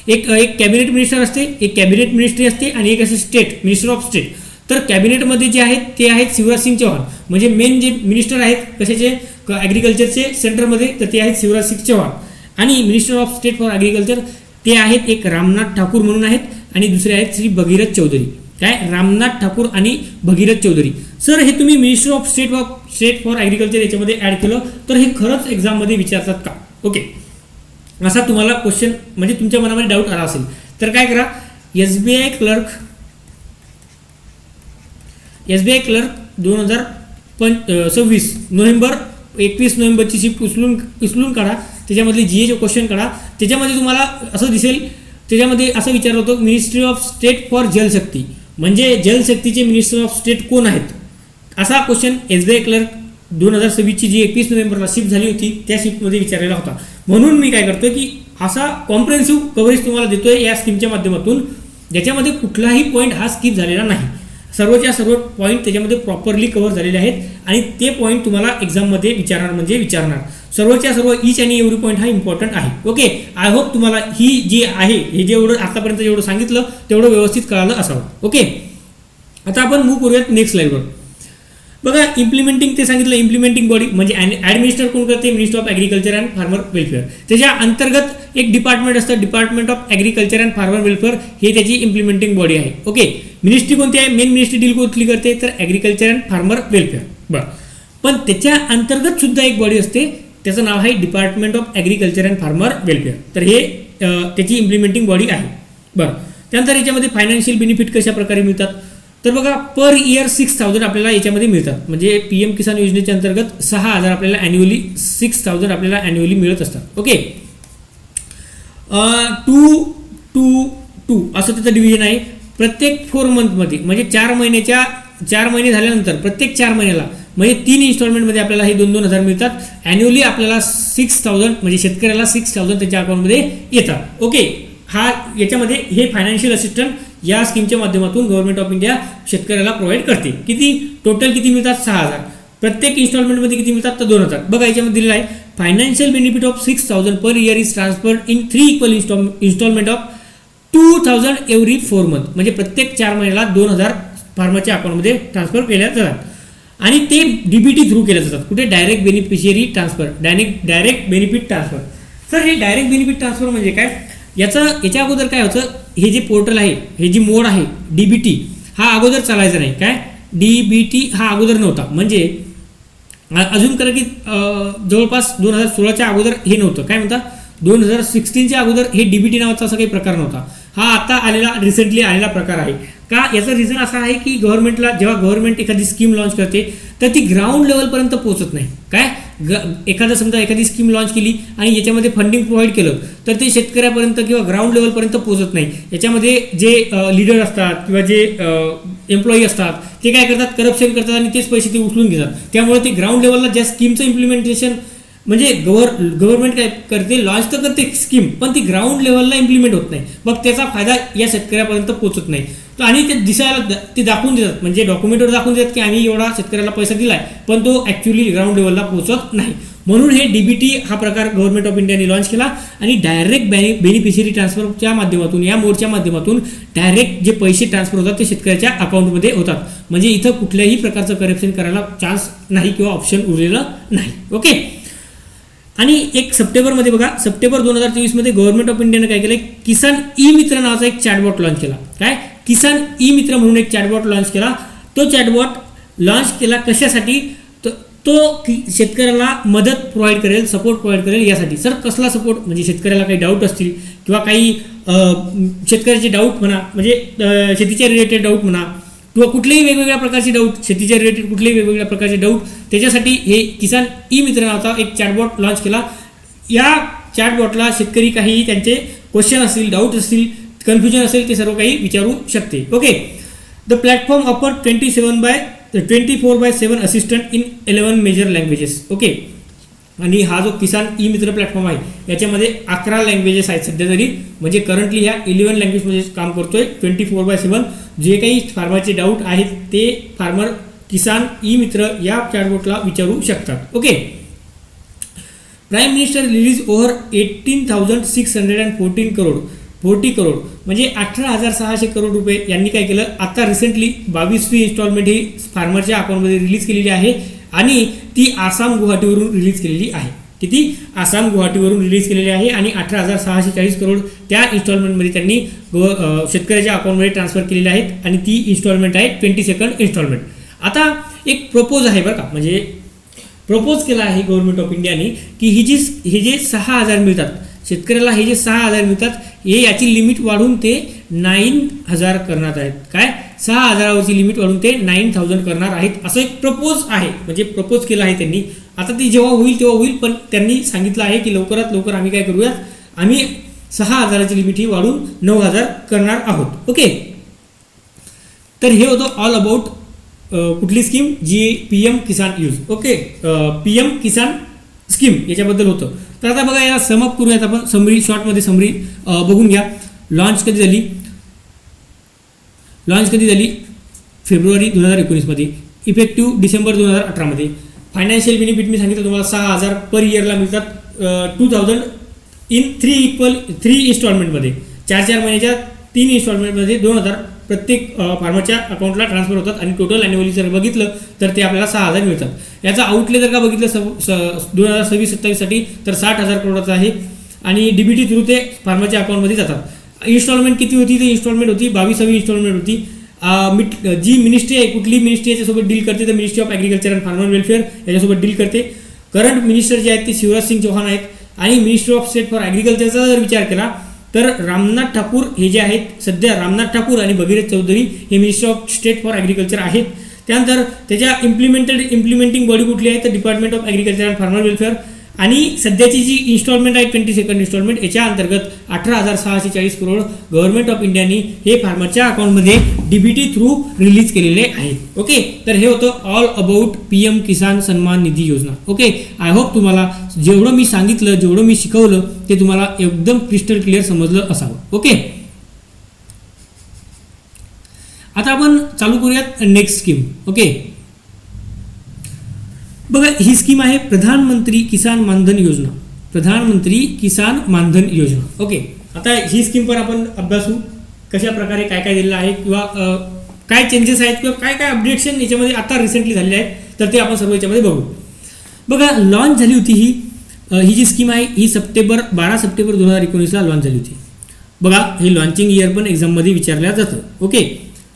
एक कॅबिनेट मिनिस्टर असते, एक कॅबिनेट मिनिस्ट्री असते आणि एक असते स्टेट मिनिस्टर ऑफ स्टेट. तर कॅबिनेटमध्ये जे आहेत ते आहेत शिवराज सिंग चौहान, म्हणजे मेन जे मिनिस्टर आहेत कशाचे, ॲग्रिकल्चरचे सेंटरमध्ये, तर ते आहेत शिवराज सिंग चौहान. आणि minister of state for agriculture ते आहेत एक रामनाथ ठाकूर म्हणून आहेत आणि दुसरे आहेत श्री भगीरथ चौधरी. काय, रामनाथ ठाकूर आणि भगीरथ चौधरी. सर हे तुम्ही minister of state for agriculture याच्यामध्ये ॲड केलं तर हे खरंच एक्झाममध्ये विचारतात का. ओके. असा तुम्हाला क्वेश्चन म्हणजे तुमच्या मनामध्ये डाऊट आला असेल तर काय करा, SBI क्लर्क 2026 नोव्हेंबर 21 नोव्हेंबरची शिफ्ट उचलून काढा, त्याच्यामधले GAचे क्वेश्चन काढा. त्याच्यामध्ये तुम्हाला असं दिसेल, त्याच्यामध्ये असं विचारलं होतं मिनिस्ट्री ऑफ स्टेट फॉर जलशक्ती, म्हणजे जलशक्तीचे मिनिस्टर ऑफ स्टेट कोण आहेत, असा क्वेश्चन SBI क्लर्क 2026ची जी 21 नोव्हेंबरला शिफ्ट झाली होती त्या शिफ्टमध्ये विचारलेला होता. म्हणून मी काय करतोय की असा कॉम्प्रिहेन्सिव्ह कव्हरेज तुम्हाला देतोय या स्कीमच्या माध्यमातून, ज्याच्यामध्ये कुठलाही पॉईंट हा स्किप झालेला नाही. सर्वच्या सर्व पॉईंट त्याच्यामध्ये प्रॉपरली कव्हर झालेले आहेत आणि ते पॉईंट तुम्हाला एक्झाममध्ये विचारणार. सर्वच्या सर्व ईच आणि एव्हरी पॉईंट हा इम्पॉर्टंट आहे. ओके. आय होप तुम्हाला ही जी आहे हे जेवढं आतापर्यंत जेवढं सांगितलं तेवढं व्यवस्थित कळालं असावं. ओके. आता आपण मूव्ह करूयात नेक्स्ट स्लाइडवर. बघा, इम्प्लिमेंटिंग ते सांगितलं, इम्प्लिमेंटिंग बॉडी म्हणजे ॲडमिनिस्टर कोण करते, minister of agriculture and farmer welfare. त्याच्या अंतर्गत एक डिपार्टमेंट असतं, department of agriculture and farmer welfare, हे त्याची इम्प्लिमेंटिंग बॉडी आहे. ओके. मिनिस्ट्री कोणती आहे, मेन मिनिस्ट्री डील कुठली करते, तर ॲग्रिकल्चर अँड फार्मर वेलफेअर. बरं. पण त्याच्या अंतर्गत सुद्धा एक बॉडी असते, त्याचं नाव आहे department of agriculture and farmer welfare. तर हे त्याची इम्प्लिमेंटिंग बॉडी आहे. बरं. त्यानंतर याच्यामध्ये फायनान्शियल बेनिफिट कशा प्रकारे मिळतात, तर बघा पर इयर 6,000 आपल्याला याच्यामध्ये मिळतात. म्हणजे PM किसान योजनेच्या अंतर्गत 6,000 आपल्याला ॲन्युअली 6,000 आपल्याला ॲन्युअली मिळत असतात. ओके. 2-2-2 असं त्याचं डिव्हिजन आहे. प्रत्येक 4 मंथमध्ये म्हणजे 4 महिने झाल्यानंतर प्रत्येक 4 महिन्याला म्हणजे 3 इन्स्टॉलमेंटमध्ये आपल्याला हे 2,000 मिळतात. ॲन्युअली आपल्याला 6,000 म्हणजे शेतकऱ्याला 6,000 त्याच्या अकाउंटमध्ये येतात. ओके. याच्यामध्ये हे फायनान्शियल असिस्टंट या स्कीमच्या माध्यमातून गव्हर्नमेंट ऑफ इंडिया शेतकऱ्याला प्रोव्हाइड करते. किती टोटल किती मिळतात, 6,000. प्रत्येक इन्स्टॉलमेंटमध्ये किती मिळतात, तर 2,000. बघा याच्यामध्ये दिलेलं आहे financial benefit of 6,000 per year is transferred in 3 equal instalment of 2,000 every 4 month. म्हणजे प्रत्येक 4 महिन्याला 2,000 फार्मरच्या अकाउंटमध्ये ट्रान्सफर केल्या जातात आणि ते DBT थ्रू केले जातात. कुठे, direct beneficiary transfer, direct benefit transfer. Sir हे डायरेक्ट बेनिफिट ट्रान्सफर म्हणजे काय, याच्या अगोदर काय होतं, हे जे पोर्टल आहे, हे जी मोड आहे DBT हा अगोदर चालायचा नाही. काय, DBT हा अगोदर नव्हता. म्हणजे अजून करा की जवळपास 2016च्या अगोदर हे नव्हतं. काय म्हणता, 2016च्या अगोदर हे DBT नावाचा असा काही प्रकार नव्हता. हा आता रिसेंटली आलेला प्रकार आहे. का याचं रिझन असं आहे की गव्हर्नमेंटला जेव्हा गव्हर्नमेंट एखादी स्कीम लॉन्च करते तर ती ग्राउंड लेवलपर्यंत पोहोचत नाही. काय एखादा समजा एखादी स्कीम लॉन्च केली आणि याच्यामध्ये फंडिंग प्रोव्हाइड केलं तर ते शेतकऱ्यापर्यंत किंवा ग्राउंड लेवलपर्यंत पोहोचत नाही. याच्यामध्ये जे लीडर असतात किंवा जे एम्प्लॉई असतात ते काय करतात, करप्शन करतात आणि तेच पैसे ते उचलून घेतात. त्यामुळे ते ग्राउंड लेवलला ज्या स्कीमचं इम्प्लिमेंटेशन म्हणजे गव्हर्नमेंट काय करते, लॉन्च तर करते स्कीम पण ती ग्राउंड लेवलला इम्प्लिमेंट होत नाही. मग त्याचा फायदा या शेतकऱ्यापर्यंत पोहोचत नाही. तर आणि ते दिसायला ते दाखवून देतात, म्हणजे डॉक्युमेंटवर दाखवून देतात की आम्ही एवढा शेतकऱ्याला पैसा दिलाय, पण तो ॲक्च्युली ग्राउंड लेवलला पोहोचत नाही. म्हणून हे DBT हा प्रकार गव्हर्नमेंट ऑफ इंडियाने लॉन्च केला आणि डायरेक्ट बेनिफिशरी ट्रान्सफरच्या माध्यमातून, या मोडच्या माध्यमातून डायरेक्ट जे पैसे ट्रान्सफर होतात ते शेतकऱ्याच्या अकाउंटमध्ये होतात. म्हणजे इथं कुठल्याही प्रकारचं करप्शन करायला चान्स नाही किंवा ऑप्शन उरलेलं नाही. ओके. आणि 1 सप्टेंबरमध्ये बघा, सप्टेंबर 2023 गव्हर्नमेंट ऑफ इंडियाने काय केलं, किसान ई मित्र नावाचा एक चॅटबॉट लॉन्च केला. काय, किसान ई मित्र म्हणून एक चॅटबॉट लॉन्च केला. तो चॅटबॉट लॉन्च केला कशासाठी, तो शेतकऱ्याला मदत प्रोव्हाइड करेल, सपोर्ट प्रोव्हाइड करेल यासाठी. सर कसला सपोर्ट, म्हणजे शेतकऱ्याला काही डाऊट असतील किंवा काही शेतकऱ्याचे डाऊट म्हणा, म्हणजे शेतीच्या रिलेटेड डाऊट म्हणा किंवा कुठलेही वेगवेगळ्या प्रकारचे डाऊट, शेतीच्या रिलेटेड कुठलेही वेगवेगळ्या प्रकारचे डाऊट, त्याच्यासाठी हे किसान ई मित्र नावाचा एक चॅटबॉट लॉन्च केला. या चॅटबॉटला शेतकरी काही त्यांचे क्वेश्चन असतील, डाऊट असतील, कन्फ्युजन असेल ते सर्व काही विचारू शकते. Okay. The platform offer 24/7 assistant in 11 major languages. Okay. आणि हा जो किसान ई मित्र प्लॅटफॉर्म आहे याच्यामध्ये 11 लँग्वेजेस आहेत सध्या तरी, म्हणजे करंटली ह्या 11 लँग्वेजमध्ये काम करतोय. 24/7 जे काही फार्मरचे डाऊट आहेत ते फार्मर किसान ई मित्र या चॅटबॉटला विचारू शकतात. Okay. Prime minister release over 18,614 crore 40 crore म्हणजे 18,600 करोड रुपये यांनी काय केलं, आता रिसेंटली 22वी इन्स्टॉलमेंट ही फार्मरच्या अकाउंटमध्ये रिलीज केलेली आहे आणि ती आसाम गुवाहाटीवरून रिलीज केलेली आहे. किती, आसाम गुवाहाटीवरून रिलीज केलेली आहे आणि 18,640 करोड त्या इन्स्टॉलमेंटमध्ये त्यांनी शेतकऱ्याच्या अकाउंटमध्ये ट्रान्सफर केलेले आहेत आणि ती इन्स्टॉलमेंट आहे 22nd इन्स्टॉलमेंट. आता एक प्रपोज आहे बरं का, म्हणजे प्रपोज केला आहे गव्हर्नमेंट ऑफ इंडियाने की हे जे 6,000 मिळतात शेतकऱ्याला, हे जे 6,000 मिळतात हे याची लिमिट वाढून ते 9,000 करणार आहेत. काय, 6,000वरची लिमिट वाढून ते 9,000 करणार आहेत, असं एक प्रपोज आहे, म्हणजे प्रपोज केलं आहे त्यांनी. आता ती जेव्हा होईल तेव्हा होईल, पण त्यांनी सांगितलं आहे की लवकरात लवकर आम्ही काय करूयात, आम्ही 6,000ची लिमिट ही वाढून 9,000 करणार आहोत. ओके. तर हे होतं ऑल अबाउट कुठली स्कीम, जी PM किसान यूज. ओके. PM किसान स्कीम याच्याबद्दल होतं. तर आता बघा याला समअप करूयात आपण, समरी शॉर्टमध्ये समरी बघून घ्या. लॉन्च कधी झाली, फेब्रुवारी 2019मध्ये, इफेक्टिव्ह डिसेंबर 2018मध्ये. फायनान्शियल बेनिफिट मी सांगितलं तुम्हाला 6,000 पर इयरला मिळतात, 2,000 इन 3 इन्स्टॉलमेंटमध्ये, 4 महिन्याच्या 3 इन्स्टॉलमेंटमध्ये 2,000 प्रत्येक फार्मरच्या अकाउंटला ट्रान्सफर होतात आणि टोटल ॲन्युअली जर बघितलं तर ते आपल्याला 6,000 मिळतात. याचा आउटले जर का बघितलं 2026-27साठी तर 60,000 करोडाचा आहे आणि DBT थ्रू ते फार्मरच्या अकाउंटमध्ये जातात. इन्स्टॉलमेंट किती होती, तर इन्स्टॉलमेंट होती 22वी इन्स्टॉलमेंट होती. जी मिनिस्ट्री आहे, कुठली मिनिस्ट्री याच्यासोबत डील करते, तर ministry of agriculture and farmer welfare याच्यासोबत डील करते. करंट मिनिस्टर जे आहेत ते शिवराज सिंग चौहान आहेत आणि मिनिस्ट्री ऑफ स्टेट फॉर ॲग्रिकल्चरचा जर विचार केला तर रामनाथ ठाकूर हे जे आहेत सध्या, रामनाथ ठाकूर आणि भगीरथ चौधरी हे minister of state for agriculture आहेत. त्यानंतर त्याच्या इम्प्लिमेंटिंग बॉडी कुठली आहे, तर department of agriculture and farmer welfare. आणि सध्याची जी इन्स्टॉलमेंट आहे 22nd इन्स्टॉलमेंट, याच्या अंतर्गत 18,640 करोड गव्हर्नमेंट ऑफ इंडियानी हे फार्मरच्या अकाउंटमध्ये DBT थ्रू रिलीज केलेले आहेत. ओके. तर हे होतं ऑल अबाउट PM किसान सन्मान निधी योजना. ओके. आय होप तुम्हाला जेवढं मी सांगितलं, जेवढं मी शिकवलं ते तुम्हाला एकदम क्रिस्टल क्लिअर समजलं असावं. ओके. आता आपण चालू करूयात नेक्स्ट स्कीम. ओके. बघा ही स्कीम आहे प्रधानमंत्री किसान मानधन योजना. प्रधानमंत्री किसान मानधन योजना. ओके. आता ही स्कीम पण आपण अभ्यासू, कशा प्रकारे काय काय दिलेलं आहे किंवा काय चेंजेस आहेत किंवा काय काय अपडेशन याच्यामध्ये आता रिसेंटली झालेले आहेत, तर ते आपण सर्व याच्यामध्ये बघू. बघा लॉन्च झाली होती ही जी स्कीम आहे ही 12 सप्टेंबर 2019ला लॉन्च झाली होती. बघा हे लॉन्चिंग इयर पण एक्झाममध्ये विचारल्या जातं. ओके.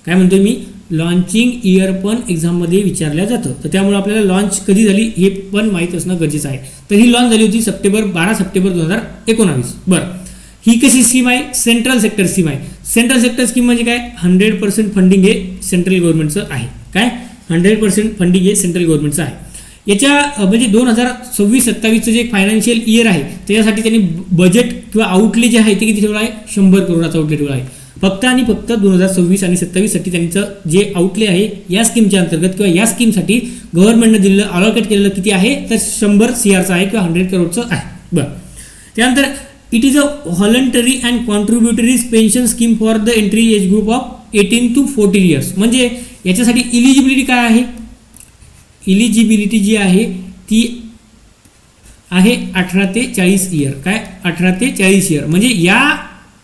काय म्हणतोय मी, लॉन्चिंग इयर पण एक्झाममध्ये विचारल्या जातं, तर त्यामुळे आपल्याला लॉन्च कधी झाली हे पण माहीत असणं गरजेचं आहे. तर ही लॉन्च झाली होती 12 सप्टेंबर 2019. बरं, ही कशी स्कीम आहे? सेंट्रल सेक्टर स्कीम आहे. सेंट्रल सेक्टर स्कीम म्हणजे काय? 100% फंडिंग हे सेंट्रल गव्हर्नमेंटचं आहे. काय? 100% फंडिंग हे सेंट्रल गव्हर्नमेंटचं आहे. याच्या म्हणजे 2026-27चं जे फायनान्शियल इयर आहे त्याच्यासाठी त्यांनी बजेट किंवा आउटले जे आहे ते किती ठेवलं आहे? 100 करोडाचा आउटले ठेवला आहे. फक्त आणि फक्त 2026 आणि 27साठी त्यांचं जे आउटले आहे या स्कीमच्या अंतर्गत किंवा या स्कीमसाठी गव्हर्नमेंटने दिलेलं अलॉकेट केलेलं किती आहे? तर 100 CRचं आहे किंवा 100 करोडचं आहे. बरं, त्यानंतर it is a voluntary and contributory pension scheme for the entry age group of 18 to 40 years. म्हणजे याच्यासाठी इलिजिबिलिटी काय आहे? इलिजिबिलिटी जी आहे ती आहे 18 ते 40 इयर. काय? 18 ते 40 इयर. म्हणजे या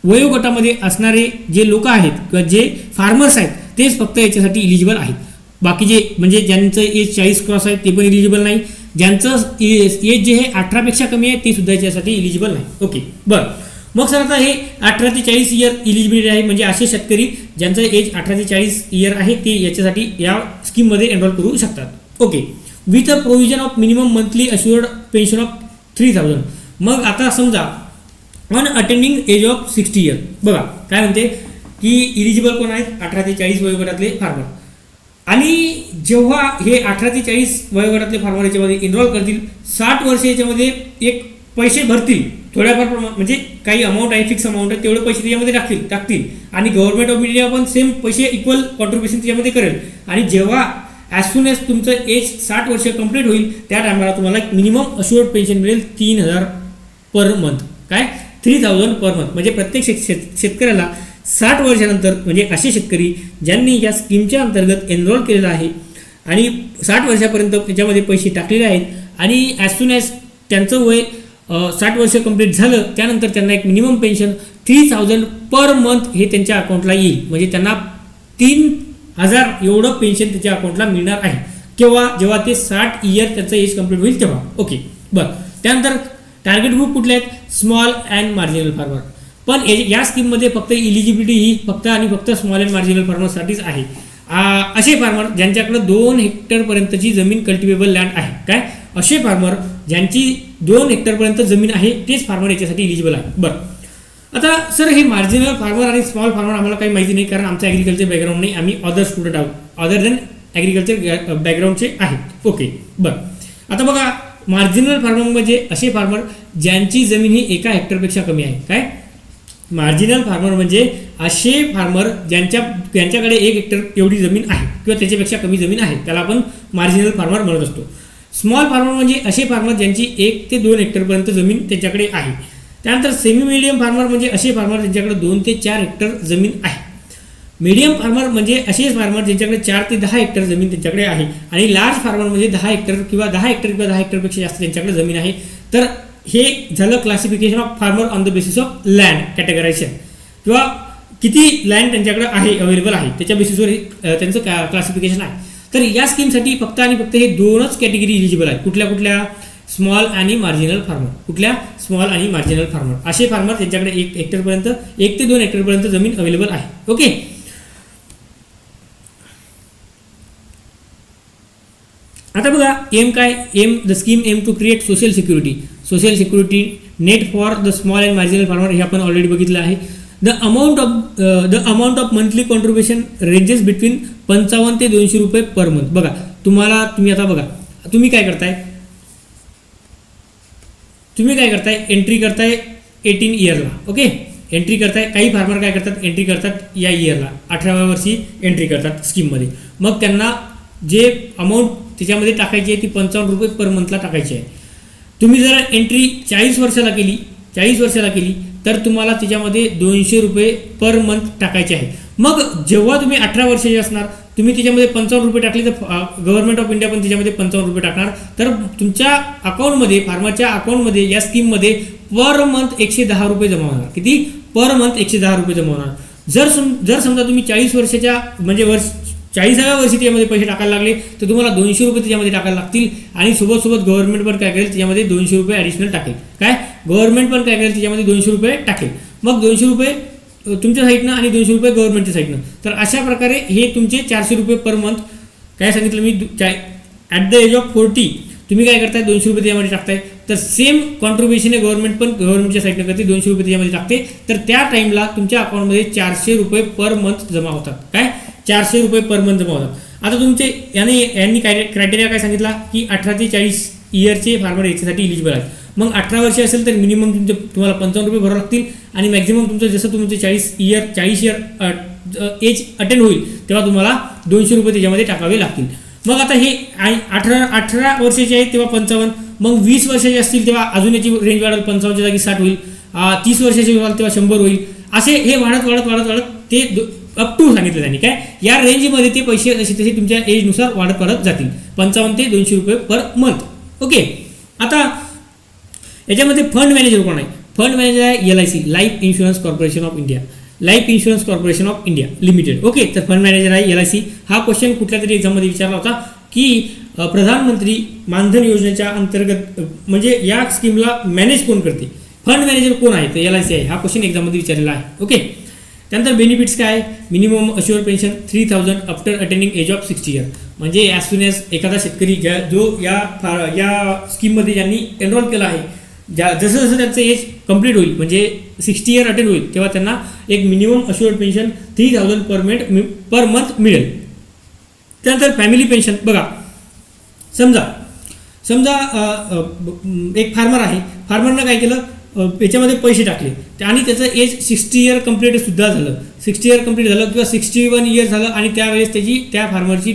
वयोगटामध्ये असणारे जे लोक आहेत किंवा जे फार्मर्स आहेत तेच फक्त याच्यासाठी इलिजिबल आहेत. बाकी जे म्हणजे ज्यांचं एज 40 क्रॉस आहे ते पण इलिजिबल नाही. ज्यांचं एज जे आहे 18पेक्षा कमी आहे ते सुद्धा याच्यासाठी इलिजिबल नाही. ओके, बरं. मग सर आता हे 18 ते 40 इयर इलिजिबिलिटी आहे. म्हणजे असे शेतकरी ज्यांचं एज 18 ते 40 इयर आहे ते याच्यासाठी या स्कीममध्ये एनरोल करू शकतात. Okay, with a provision of minimum monthly assured pension of 3000. मग आता समजा on attending age of 60 year. बघा काय म्हणते की इलिजिबल कोण आहेत? 18 ते 40 वयोगटातले फार्मर. आणि जेव्हा हे 18 ते 40 वयोगटातले फार्मर याच्यामध्ये इनरोल करतील, 60 वर्ष याच्यामध्ये एक पैसे भरतील थोड्याफार प्रमाणात, म्हणजे काही अमाऊंट आहे, फिक्स अमाऊंट आहे, तेवढे पैसे त्याच्यामध्ये टाकतील आणि गव्हर्नमेंट ऑफ इंडिया पण सेम पैसे इक्वल कॉन्ट्रीब्युशन त्याच्यामध्ये करेल. आणि जेव्हा ॲज सून एज तुमचं एज 60 वर्ष कंप्लीट होईल त्या टायमाला तुम्हाला एक मिनिमम अश्युअर्ड पेन्शन मिळेल 3000 पर मंथ. काय? 3000 पर मंथ. म्हणजे प्रत्येक शेतकऱ्याला 60 वर्षानंतर, म्हणजे असे शेतकरी ज्यांनी या स्कीमच्या अंतर्गत एनरोल केलेलं आहे आणि 60 वर्षापर्यंत त्याच्यामध्ये पैसे टाकलेले आहेत आणि ॲज सून ॲज त्यांचं वय 60 वर्ष कंप्लीट झालं त्यानंतर त्यांना एक मिनिमम पेन्शन 3000 पर मंथ हे त्यांच्या अकाउंटला येईल. म्हणजे त्यांना 3000 एवढं पेन्शन त्याच्या अकाउंटला मिळणार आहे. केव्हा? जेव्हा ते 60 इयर त्याचं एज कंप्लीट होईल तेव्हा. ओके, बरं. त्यानंतर टार्गेट ग्रुप कुठले आहेत? Small and marginal farmer. पण या स्कीममध्ये फक्त इलिजिबिलिटी ही फक्त आणि फक्त स्मॉल अँड मार्जिनल फार्मरसाठीच आहे. असे फार्मर ज्यांच्याकडे 2 हेक्टरपर्यंतची जमीन कल्टिवेबल लँड आहे. काय? असे फार्मर ज्यांची 2 हेक्टरपर्यंत जमीन आहे तेच फार्मर याच्यासाठी इलिजिबल आहे. बरं, आता सर हे मार्जिनल फार्मर आणि स्मॉल फार्मर आम्हाला काही माहिती नाही कारण आमचं ॲग्रिकल्चर बॅकग्राऊंड नाही. आम्ही अदर स्टुडंट आहोत, अदर दॅन ॲग्रिकल्चर बॅकग्राऊंडचे आहेत. ओके, बरं. आता बघा मार्जिनल फार्मर म्हणजे असे फार्मर ज्यांची जमीन ही 1 हेक्टरपेक्षा कमी आहे. काय? मार्जिनल फार्मर म्हणजे असे फार्मर ज्यांच्याकडे 1 हेक्टर एवढी जमीन आहे किंवा त्याच्यापेक्षा कमी जमीन आहे त्याला आपण मार्जिनल फार्मर म्हणत असतो. स्मॉल फार्मर म्हणजे असे फार्मर ज्यांची 1 ते 2 हेक्टरपर्यंत जमीन त्यांच्याकडे आहे. त्यानंतर सेमी मिडियम फार्मर म्हणजे असे फार्मर ज्यांच्याकडे 2 ते 4 हेक्टर जमीन आहे. मीडियम फार्मर म्हणजे असे फार्मर ज्यांच्याकडे 4 ते 10 हेक्टर जमीन त्यांच्याकडे आहे. आणि लार्ज फार्मर म्हणजे 10 हेक्टर किंवा 10 हेक्टरपेक्षा जास्त त्यांच्याकडे जमीन आहे. तर हे झालं classification of farmer on the basis of land categorisation किंवा किती लँड त्यांच्याकडे आहे अवेलेबल आहे त्याच्या बेसिसवर त्यांचं क्लासिफिकेशन आहे. तर या स्कीमसाठी फक्त आणि फक्त हे 2च कॅटेगरी इलिजिबल आहेत. कुठल्या? स्मॉल आणि मार्जिनल फार्मर. कुठल्या? स्मॉल आणि मार्जिनल फार्मर. असे फार्मर त्यांच्याकडे 1 हेक्टरपर्यंत 1 ते 2 हेक्टरपर्यंत जमीन अवेलेबल आहे. ओके, आता बघा एम काय? The scheme aim to create social security net for the small and marginal farmer. हे आपण ऑलरेडी बघितलं आहे. The amount of monthly contribution ranges between 55 ते 200 रुपये पर मंथ. बघा तुम्ही आता बघा तुम्ही काय करताय एंट्री करताय 18 इयरला. ओके, एंट्री करताय. काही फार्मर काय करतात? एंट्री करतात या इयरला 18व्या वर्षी एंट्री करतात स्कीममध्ये. मग त्यांना जे अमाऊंट त्याच्यामध्ये टाकायची आहे ती 55 रुपये पर मंथला टाकायची आहे. तुम्ही जर एंट्री 40 वर्षाला केली तर तुम्हाला त्याच्यामध्ये 200 रुपये पर मंथ टाकायचे आहे. मग जेव्हा तुम्ही 18 वर्षाचे असणार तुम्ही त्याच्यामध्ये 55 रुपये टाकले तर गव्हर्नमेंट ऑफ इंडिया पण त्याच्यामध्ये 55 रुपये टाकणार. तर तुमच्या अकाउंटमध्ये फार्मरच्या अकाउंटमध्ये या स्कीममध्ये पर मंथ 110 रुपये जमा होणार. किती? पर मंथ 110 रुपये जमा होणार. जर समजा तुम्ही 40 वर्षाच्या म्हणजे 40व्या वर्षी त्याच्यामध्ये पैसे टाकायला लागले तर तुम्हाला 200 रुपये त्याच्यामध्ये टाकायला लागतील. आणि सोबत गव्हर्नमेंट पण काय करेल त्याच्यामध्ये 200 रुपये ॲडिशनल टाकेल. काय? गव्हर्नमेंट पण काय करेल त्याच्यामध्ये 200 रुपये टाकेल. मग 200 रुपये तुमच्या साईडनं आणि 200 रुपये गव्हर्नमेंटच्या साईडनं. तर अशा प्रकारे हे तुमचे 400 रुपये पर मंथ. काय सांगितलं मी? ॲट द एज ऑफ 40 तुम्ही काय करताय? 200 रुपये त्यामध्ये टाकताय. तर सेम कॉन्ट्रीब्युशन आहे गव्हर्नमेंटच्या साईडनं करते, 200 रुपये त्याच्यामध्ये टाकते. तर त्या टाईमला तुमच्या अकाउंटमध्ये 400 रुपये पर मंथ जमा होतात. काय 400 रुपये पर मंथ जमा होतात. आता तुमचे यांनी क्रायटेरिया काय सांगितला की 18 ते 40 इयरचे फार्मर याच्यासाठी इलिजिबल आहेत. मग 18 वर्ष असेल तर मिनिमम तुम्हाला 55 रुपये भरावे लागतील आणि मॅक्झिमम तुमचं जसं तुमचे 40 इयर एज अटेंड होईल तेव्हा तुम्हाला 200 रुपये त्याच्यामध्ये टाकावे लागतील. मग आता हे 18 वर्षाचे आहेत तेव्हा 55, मग 20 वर्षाचे असतील तेव्हा अजून याची रेंज वाढेल, 55च्या जागी 60 होईल, 30 वर्षाचे व्हाल तेव्हा 100 होईल. असे हे वाढत ते अप टू सांगितलं त्यांनी. काय या रेंजमध्ये ते पैसे असे तसे तुमच्या एजनुसार वाढत जातील, 55 ते 200 रुपये पर मंथ. ओके. आता याच्यामध्ये फंड मॅनेजर कोण आहे? फंड मॅनेजर आहे LIC, life insurance corporation of India, life insurance corporation of India limited. Okay. तर फंड मॅनेजर आहे LIC. हा क्वेश्चन कुठल्या तरी एक्झाममध्ये विचारला होता की प्रधानमंत्री मानधन योजनेच्या अंतर्गत म्हणजे या स्कीमला मॅनेज कोण करते, फंड मॅनेजर कोण आहे? तर LIC आहे. हा क्वेश्चन एक्झाममध्ये विचारलेला आहे. ओके. त्यानंतर बेनिफिट्स काय आहे? Minimum assure pension 3000 after attending age of 60 year. म्हणजे ॲज सुन ॲज एखादा शेतकरी जो या स्कीममध्ये ज्यांनी एनरोल केला आहे, जसं त्यांचं एज कंप्लीट होईल म्हणजे 60 इयर अटेंड होईल तेव्हा त्यांना एक minimum assured pension 3000 per month मिळेल. त्यानंतर फॅमिली पेन्शन बघा, समजा एक फार्मर आहे, फार्मरनं काय केलं, याच्यामध्ये पैसे टाकले आणि त्याचं एज 60 इयर कंप्लीट सुद्धा झालं, 60 इयर कंप्लीट झालं किंवा 61 इयर झालं आणि त्यावेळेस त्या फार्मरची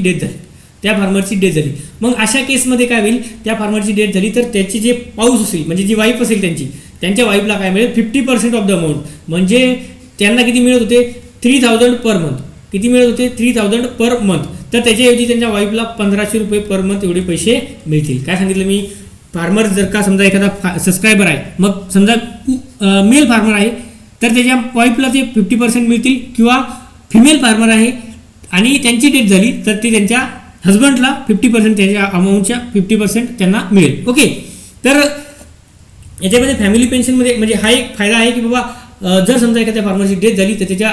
डेथ झाली. मग अशा केसमध्ये काय होईल, त्या फार्मरची डेथ झाली तर त्याची जे पाऊस असेल म्हणजे जी वाईफ असेल त्यांच्या वाईफला काय मिळेल, 50% ऑफ द अमाऊंट. म्हणजे त्यांना किती मिळत होते, 3000 पर मंथ. किती मिळत होते, 3000 पर मंथ. तर त्याच्याऐवजी त्यांच्या वाईफला 1500 रुपये पर मंथ एवढे पैसे मिळतील. काय सांगितलं मी, फार्मर जर का समजा एखादा सबस्क्रायबर आहे, मग समजा मेल फार्मर आहे तर त्याच्या वाईफला ते 50% मिळतील, किंवा फिमेल फार्मर आहे आणि त्यांची डेथ झाली तर ते त्यांच्या हजबंडला 50% त्याच्या अमाऊंटच्या 50% त्यांना मिळेल. ओके. तर याच्यामध्ये फॅमिली पेन्शनमध्ये म्हणजे हा एक फायदा आहे की बाबा जर समजा एखाद्या फार्मरची डेथ झाली तर त्याच्या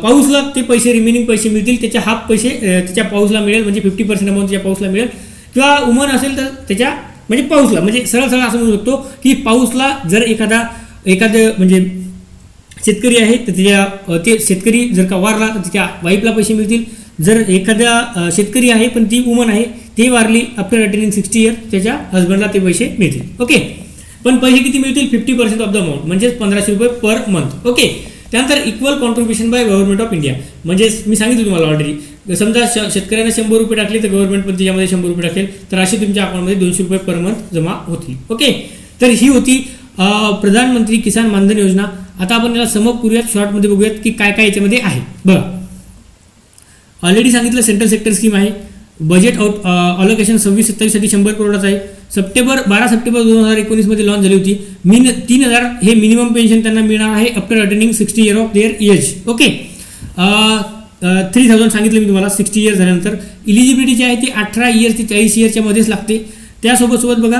पाऊसला ते पैसे रिमेनिंग पैसे मिळतील, त्याच्या हाफ पैसे त्याच्या पाऊसला मिळेल म्हणजे 50% अमाऊंट त्याच्या पाऊसला मिळेल, किंवा वुमन असेल तर त्याच्या म्हणजे पाऊसला, म्हणजे सरळ असं म्हणू शकतो की पाऊसला जर एखादं म्हणजे शेतकरी आहे तर ते शेतकरी जर का वारला तर त्याच्या वाईफला पैसे मिळतील. जर एखाद्या शेतकरी आहे पण ती वुमन आहे, ती वारली आफ्टर अटेंडिंग 60 इयर, त्याच्या हजबंडला ते पैसे मिळतील. ओके. पण पैसे किती मिळतील, 50% ऑफ द अमाऊंट म्हणजे 1500 रुपये पर मंथ. ओके. त्यानंतर equal contribution by government of India. म्हणजे मी सांगितलं तुम्हाला ऑलरेडी, समजा शेतकऱ्यांना 100 रुपये टाकले तर गव्हर्नमेंट पण त्याच्यामध्ये 100 रुपये टाकेल, तर असे तुमच्या अकाउंटमध्ये 200 रुपये पर मंथ जमा होतील. ओके. तर ही होती प्रधानमंत्री किसान मानधन योजना. आता आपण याला समप करूयात, शॉर्टमध्ये बघूयात की काय काय याच्यामध्ये आहे. बघा, ऑलरेडी सांगितलं सेंट्रल सेक्टर स्कीम आहे. बजेट ऑलोकेशन 26-27 साठी 100 करोडाचं आहे. 12 सप्टेंबर 2019 मध्ये लॉन्च झाली होती. 3000 हे मिनिमम पेन्शन त्यांना मिळणार आहे after attending 60 year of their age. Okay. 3000 सांगितलं मी तुम्हाला 60 इयर झाल्यानंतर. इलिजिबिलिटी जी आहे ती 18 इयर ते 40 इयरच्या मध्येच लागते. त्यासोबत बघा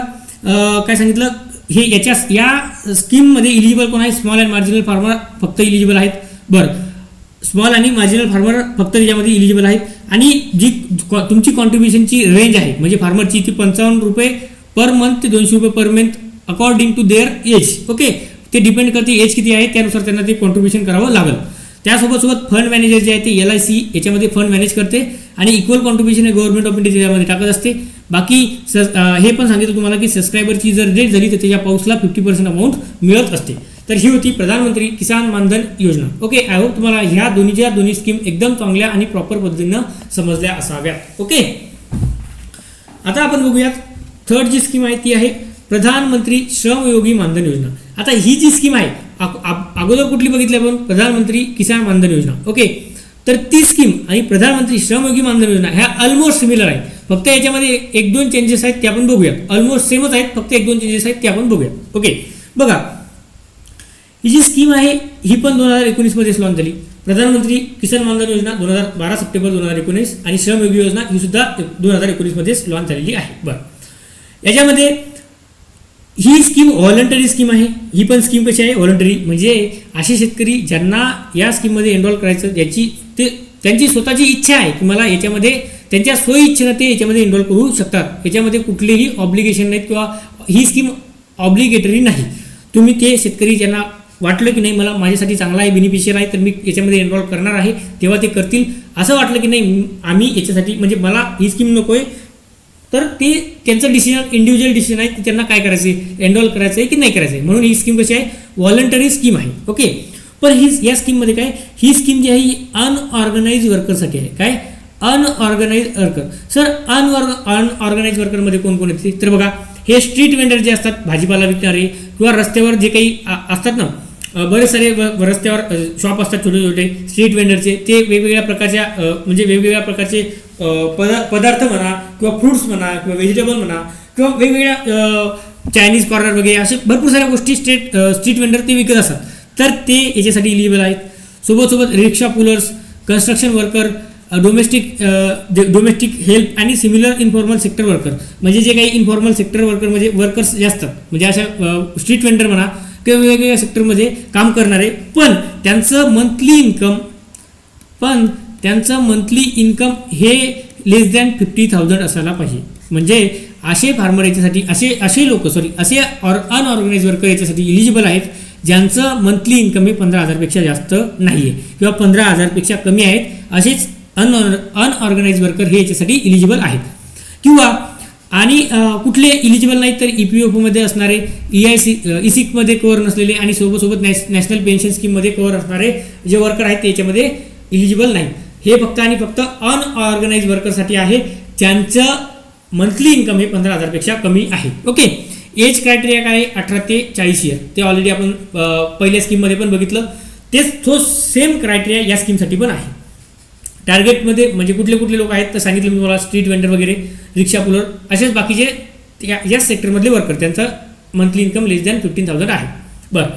काय सांगितलं, हे या स्कीममध्ये इलिजिबल कोण आहे, स्मॉल अँड मार्जिनल फार्मर फक्त इलिजिबल आहेत. बरं, स्मॉल आणि मार्जिनल फार्मर फक्त त्याच्यामध्ये इलिजिबल आहेत. आणि जी तुमची कॉन्ट्रीब्युशनची रेंज आहे म्हणजे फार्मरची ती 55 रुपये पर मंथ ते 200 रुपये per month according to their age. Okay. ते डिपेंड करते एज किती आहे त्यानुसार त्यांना ते कॉन्ट्रीब्युशन करावं लागेल. त्यासोबत फंड मॅनेजर जे आहे ते LIC याच्यामध्ये फंड मॅनेज करते आणि इक्वल कॉन्ट्रीब्युशन हे गव्हर्नमेंट ऑफ इंडिया त्याच्यामध्ये टाकत असते. बाकी हे पण सांगितलं तुम्हाला की सबस्क्रायबरची जर डेथ झाली तर त्याच्या पाऊसला 50% अमाऊंट मिळत असते. तर ही होती प्रधानमंत्री किसान मानधन योजना. ओके. आय होप तुम्हाला ह्या दोन्ही स्कीम एकदम चांगल्या आणि प्रॉपर पद्धतीनं समजल्या असाव्यात. ओके. आता आपण बघूयात थर्ड जी स्कीम आहे ती आहे प्रधानमंत्री श्रमयोगी मानधन योजना. आता ही जी स्कीम आहे अगोदर कुठली बघितली आपण, प्रधानमंत्री किसान मानधन योजना. ओके. तर ती स्कीम आणि प्रधानमंत्री श्रमयोगी मानधन योजना ह्या ऑलमोस्ट सिमिलर आहेत. फक्त याच्यामध्ये 1-2 चेंजेस आहेत ते आपण बघूयात. ऑलमोस्ट सेमच आहेत, फक्त 1-2 चेंजेस आहेत ते आपण बघूयात. ओके. बघा, ही जी स्कीम आहे ही पण 2019 मध्येच लॉन्च झाली. प्रधानमंत्री किसान मानधन योजना 12 सप्टेंबर 2019 आणि श्रमयोगी योजना ही सुद्धा 2019 मध्येच लॉन्च झालेली आहे. बरं, याच्यामध्ये ही स्कीम व्हॉलंटरी स्कीम आहे. ही पण स्कीम कशी आहे, व्हॉलंटरी. म्हणजे असे शेतकरी ज्यांना या स्कीममध्ये एनरोल करायचं त्यांची स्वतःची इच्छा आहे की मला याच्यामध्ये त्यांच्या स्वइच्छेनं ते याच्यामध्ये एनरोल करू शकतात. याच्यामध्ये कुठलेही ऑब्लिगेशन नाहीत किंवा ही स्कीम ऑब्लिगेटरी नाही. तुम्ही ते शेतकरी ज्यांना वाटलं की नाही मला माझ्यासाठी चांगला आहे, बेनिफिशियल आहे, तर मी याच्यामध्ये एनरोल करणार आहे, तेव्हा ते करतील. असं वाटलं की नाही आम्ही याच्यासाठी म्हणजे मला ही स्कीम नको आहे, तर ते त्यांचं डिसिजन इंडिव्हिज्युअल डिसिजन आहे की त्यांना काय करायचं आहे, एनरोल करायचं आहे की नाही करायचं आहे. म्हणून ही स्कीम कशी आहे, व्हॉलंटरी स्कीम आहे. ओके. पण या स्कीममध्ये काय, ही स्कीम जी आहे ही अनऑर्गनाइज वर्करसाठी आहे. काय, अनऑर्गनाइज वर्कर. सर अनऑर्गनाइज वर्करमध्ये कोण कोण येते, तर बघा हे स्ट्रीट वेंडर जे असतात, भाजीपाला विकणारे किंवा रस्त्यावर जे काही असतात ना, बरेच सारे रस्त्यावर शॉप असतात छोटे छोटे स्ट्रीट वेंडरचे, ते वेगवेगळ्या प्रकारच्या म्हणजे वेगवेगळ्या प्रकारचे पदार्थ म्हणा किंवा फ्रूट्स म्हणा किंवा व्हेजिटेबल म्हणा किंवा वेगवेगळ्या चायनीज कॉर्नर वगैरे असे भरपूर साऱ्या गोष्टी स्ट्रीट वेंडर ते विकत असतात, तर ते याच्यासाठी इलिजिबल आहेत. सोबत रिक्षा pullers, construction worker, domestic help आणि सिमिलर इन्फॉर्मल सेक्टर वर्कर, म्हणजे जे काही इन्फॉर्मल सेक्टर वर्कर म्हणजे वर्कर्स जे असतात, म्हणजे अशा स्ट्रीट वेंडर म्हणा किंवा वेगवेगळ्या सेक्टरमध्ये काम करणारे, पण त्यांचं मंथली इन्कम हे लेस दॅन 50,000 असायला पाहिजे. म्हणजे असे फार्मर याच्यासाठी असे अनऑर्गनाइज वर्कर याच्यासाठी इलिजिबल आहेत ज्यांचं मंथली इन्कम हे 15,000पेक्षा जास्त नाही आहे किंवा 15,000पेक्षा कमी आहेत. असेच अनऑर्गनाइज वर्कर हे याच्यासाठी इलिजिबल आहेत. किंवा आणि कुठले इलिजिबल नाहीत तर EPFOमध्ये असणारे, EIC-मध्ये कव्हर नसलेले आणि सोबत नॅशनल पेन्शन स्कीममध्ये कव्हर असणारे जे वर्कर आहेत ते याच्यामध्ये इलिजिबल नाही. हे फक्त आणि फक्त अनऑर्गनाइज वर्करसाठी आहे ज्यांचं मंथली इन्कम हे 15,000पेक्षा कमी आहे. ओके. एज क्रायटेरिया काय आहे, 18 ते 40 इयर. ते ऑलरेडी आपण पहिल्या स्कीममध्ये पण बघितलं. तो सेम क्रायटेरिया या स्कीमसाठी पण आहे. टार्गेटमध्ये म्हणजे कुठले लोक आहेत तर सांगितलं मी तुम्हाला, स्ट्रीट वेंडर वगैरे, रिक्षा पुलर, असेच बाकीचे या सेक्टरमधले वर्कर त्यांचं मंथली इन्कम लेस दॅन 15,000 आहे. बरं.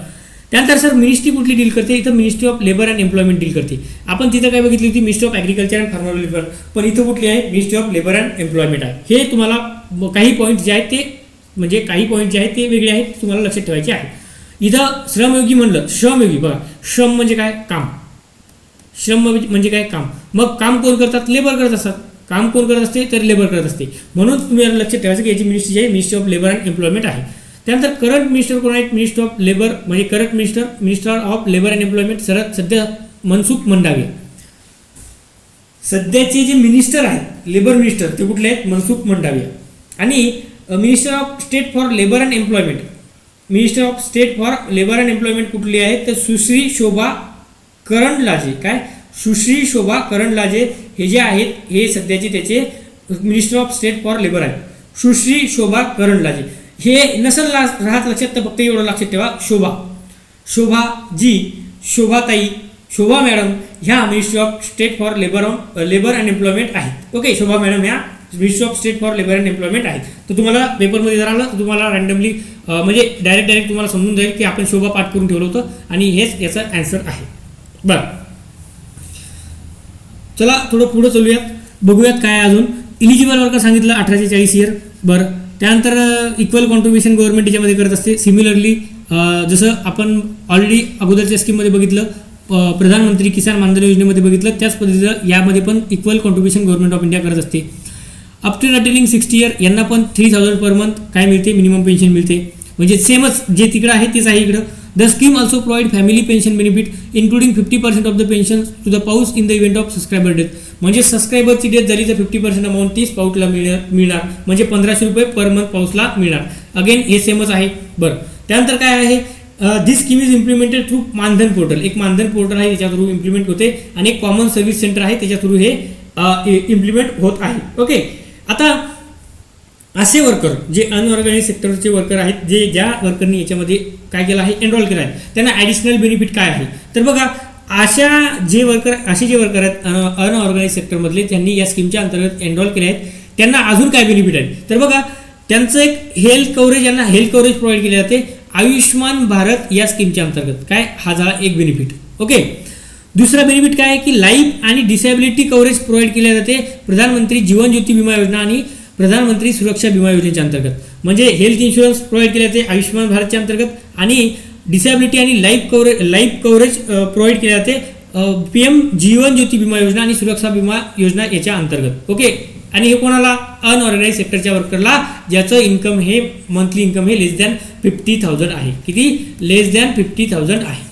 त्यानंतर सर मिनिस्ट्री कुठली डील करते, इथं ministry of labour and employment deal करते. आपण तिथं काय बघितली होती, ministry of agriculture and farmer welfare, पण इथं कुठली आहे, ministry of labour and employment आहे. हे तुम्हाला काही पॉईंट जे आहेत ते वेगळे आहेत, तुम्हाला लक्षात ठेवायचे आहे. इथं श्रमयोगी म्हणलं, श्रमयोगी बघा, श्रम म्हणजे काय, काम. श्रम म्हणजे काय, काम. मग काम कोण करतात, लेबर करत असतात. काम कोण करत असते तर लेबर करत असते. म्हणून तुम्ही लक्षात ठेवायचं की याची मिनिस्ट्री जी आहे ministry of labour and employment आहे. त्यानंतर करंट मिनिस्टर कोण आहेत, मिनिस्टर ऑफ लेबर म्हणजे current minister of labour and employment सध्या मनसुख मंडाविया. सध्याचे जे मिनिस्टर आहेत लेबर मिनिस्टर ते कुठले आहेत, मनसुख मंडाविया. आणि minister of state for labour and employment, minister of state for labour and employment कुठली आहेत तर सुश्री शोभा करंडलाजे. काय, सुश्री शोभा करंडलाजे हे जे आहेत हे सध्याचे त्याचे minister of state for labour आहे. सुश्री शोभा करंडलाजे हे नसेल राहत लक्षात तर फक्त एवढं लक्षात ठेवा, शोभाताई, शोभा मॅडम ह्या ministry of state for labour and employment आहेत. ओके. शोभा मॅडम ह्या ministry of state for labour and employment आहेत. तर तुम्हाला पेपरमध्ये जर आलं तर तुम्हाला रँडमली म्हणजे डायरेक्ट तुम्हाला समजून जाईल की आपण शोभा पाठ करून ठेवलं होतं आणि हेच याचं ॲन्सर आहे. बरं, चला थोडं पुढं चलूयात, बघूयात काय अजून. इलिजिबल वर्कर सांगितलं 18 ते 40 इयर. बरं. त्यानंतर इक्वल कॉन्ट्रीब्युशन गव्हर्नमेंट याच्यामध्ये करत असते. सिमिलरली जसं आपण ऑलरेडी अगोदरच्या स्कीममध्ये बघितलं, प्रधानमंत्री किसान मानधन योजनेमध्ये बघितलं, त्याच पद्धतीनं यामध्ये पण equal contribution government of India करत असते. अप टू अटेनिंग 60 इयर यांना पण 3,000 पर मंथ काय मिळते, मिनिमम पेन्शन मिळते. म्हणजे सेमच जे तिकडं आहे तेच आहे इकडं. The scheme also provide family pension benefit including 50% of the pension to the spouse in the event of subscriber death. म्हणजे सबस्क्रायबरची डेथ झाली तर 50% अमाऊंट ती स्पाऊटला मिळणार, म्हणजे 1,500 रुपये पर मंथ पाऊसला मिळणार. अगेन हे सेमच आहे. बरं. त्यानंतर काय आहे, दिस स्कीम इज इम्प्लिमेंटेड थ्रू मानधन पोर्टल. एक मानधन पोर्टल आहे त्याच्या थ्रू इम्प्लिमेंट होते आणि एक कॉमन सर्व्हिस सेंटर आहे त्याच्या थ्रू हे इम्प्लिमेंट होत आहे. ओके. आता असे वर्कर जे अनऑर्गनाइज सेक्टरचे वर्कर आहेत, जे ज्या वर्करनी याच्यामध्ये काय केलं आहे, एनरोल केलं आहे, त्यांना ॲडिशनल बेनिफिट काय आहे तर बघा, असे जे वर्कर आहेत अनऑर्गनाइज सेक्टरमधले त्यांनी या स्कीमच्या अंतर्गत एनरोल केले आहेत, त्यांना अजून काय बेनिफिट आहे तर बघा, त्यांचं एक हेल्थ कव्हरेज, यांना हेल्थ कव्हरेज प्रोव्हाइड केले जाते आयुष्यमान भारत या स्कीमच्या अंतर्गत. काय, हा झाला एक बेनिफिट. ओके. दुसरा बेनिफिट काय आहे की लाईफ आणि डिसेबिलिटी कव्हरेज प्रोव्हाइड केले जाते प्रधानमंत्री जीवन ज्योती विमा योजना आणि प्रधानमंत्री सुरक्षा विमा योजनेच्या अंतर्गत. म्हणजे हेल्थ इन्शुरन्स प्रोव्हाइड केले जाते आयुष्यमान भारतच्या अंतर्गत आणि डिसेबिलिटी आणि लाईफ कव्हरेज प्रोव्हाइड केले जाते PM जीवन ज्योती विमा योजना आणि सुरक्षा विमा योजना याच्या अंतर्गत. ओके. आणि हे कोणाला अनऑर्गनाइज सेक्टरच्या वर्करला ज्याचं इन्कम हे मंथली इन्कम हे लेस दॅन 50,000 आहे. किती? लेस दॅन 50,000 आहे.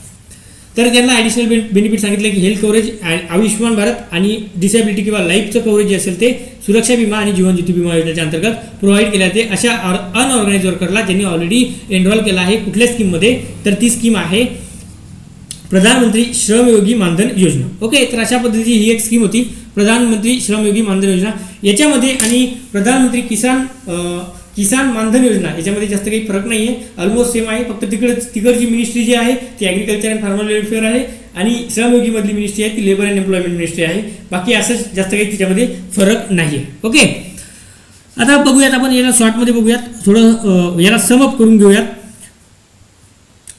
तर त्यांना ॲडिशनल बेनिफिट सांगितले की हेल्थ कव्हरेज, आयुष्यमान भारत आणि डिसेबिलिटी किंवा लाईफचं कव्हरेज जे असेल ते सुरक्षा विमा आणि जीवन ज्योती विमा योजनेच्या अंतर्गत प्रोव्हाइड केले जाते अशा अनऑर्गनाइज वर्करला ज्यांनी ऑलरेडी एनरोल केला आहे. कुठल्या स्कीममध्ये? तर ती स्कीम आहे प्रधानमंत्री श्रमयोगी मानधन योजना. ओके, तर अशा पद्धतीची ही एक स्कीम होती प्रधानमंत्री श्रमयोगी मानधन योजना. याच्यामध्ये आणि प्रधानमंत्री किसान मानधन योजना याच्यामध्ये जास्त काही फरक नाही आहे, ऑलमोस्ट सेम आहे. फक्त तिकडची मिनिस्ट्री जी आहे ती ॲग्रिकल्चर अँड फार्मर वेलफेअर आहे आणि श्रमयोगी मधली मिनिस्ट्री आहे ती लेबर अँड एम्प्लॉयमेंट मिनिस्ट्री आहे. बाकी असंच जास्त काही त्याच्यामध्ये फरक नाही आहे. ओके, आता बघूयात आपण याला शॉर्टमध्ये बघूयात, थोडं याला समअप करून घेऊयात.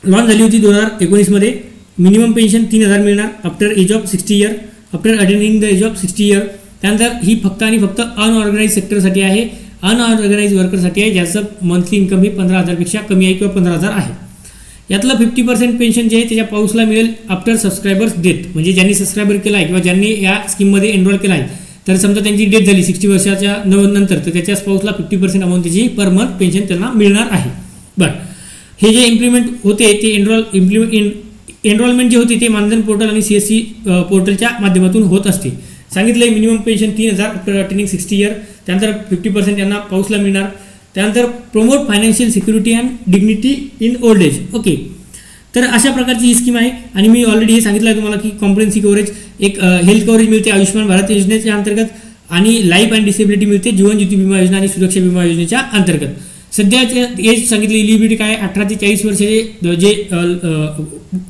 लॉन्च झाली होती 2019 मध्ये. मिनिमम पेन्शन 3,000 मिळणार after age of 60 year, after attending the age of 60 year. त्यानंतर ही फक्त आणि फक्त अनऑर्गनाइज सेक्टरसाठी आहे, अनऑर्गनाइज वर्करसाठी आहे ज्याचं मंथली इन्कम हे 15,000पेक्षा कमी आहे किंवा 15,000 आहे. यातलं 50% पेन्शन जे आहे त्याच्या पाऊसला मिळेल आफ्टर सबस्क्रायबर्स डेथ, म्हणजे ज्यांनी सबस्क्रायबर केला आहे किंवा ज्यांनी या स्कीममध्ये एनरोल केला आहे तर समजा त्यांची डेथ झाली 60 वर्षाच्या नंतर तर त्याच्या स्पाऊसला 50% अमाऊंट त्याची पर मंथ पेन्शन त्यांना मिळणार आहे. बरं, हे जे इम्प्लिमेंट होते ते एनरोलमेंट जे होते ते मानधन पोर्टल आणि CSC पोर्टलच्या माध्यमातून होत असते. सांगितलं minimum pension 3,000 after attending 60 year. त्यानंतर 50% त्यांना पाऊसला मिळणार. त्यानंतर promote financial security and dignity in old age. Okay, तर अशा प्रकारची ही स्कीम आहे आणि मी ऑलरेडी हे सांगितलं आहे तुम्हाला की कॉम्प्रिहेन्सिव्ह कव्हरेज, एक हेल्थ कव्हरेज मिळते आयुष्यमान भारत योजनेच्या अंतर्गत आणि लाईफ अँड डिसेबिलिटी मिळते जीवन ज्योती विमा योजना आणि सुरक्षा विमा योजनेच्या अंतर्गत. सध्याचे एज सांगितली इलिजिबिलिटी काय आहे, 18 ते 40 वर्षाचे जे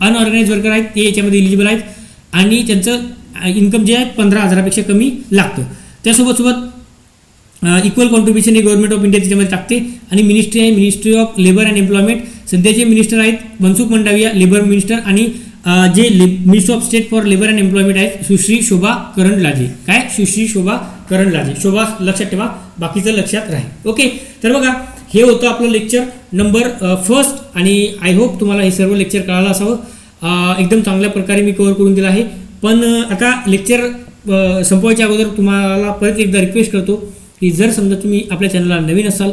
अनऑर्गनाइज वर्कर आहेत ते याच्यामध्ये इलिजिबल आहेत आणि त्यांचं इन्कम जे आहे 15,000पेक्षा कमी लागतं. त्यासोबत इक्वल कॉन्ट्रीब्युशन हे गव्हर्नमेंट ऑफ इंडिया त्याच्यामध्ये टाकते आणि मिनिस्ट्री आहे ministry of labour and employment. सध्याचे मिनिस्टर आहेत मनसुख मंडाविया लेबर मिनिस्टर आणि जे minister of state for labour and employment आहेत सुश्री शोभा करंडलाजे. काय? सुश्री शोभा करंडलाजे. शोभा लक्षात ठेवा, बाकीचं लक्षात राहील. ओके, तर बघा हे होतं आपलं लेक्चर नंबर 1 आणि आय होप तुम्हाला हे सर्व लेक्चर कळालं असावं. एकदम चांगल्या प्रकारे मी कव्हर करून दिलं आहे. पण आता लेक्चर संपवायच्या अगोदर तुम्हाला परत एकदा रिक्वेस्ट करतो की जर समजा तुम्ही आपल्या चॅनलला नवीन असाल,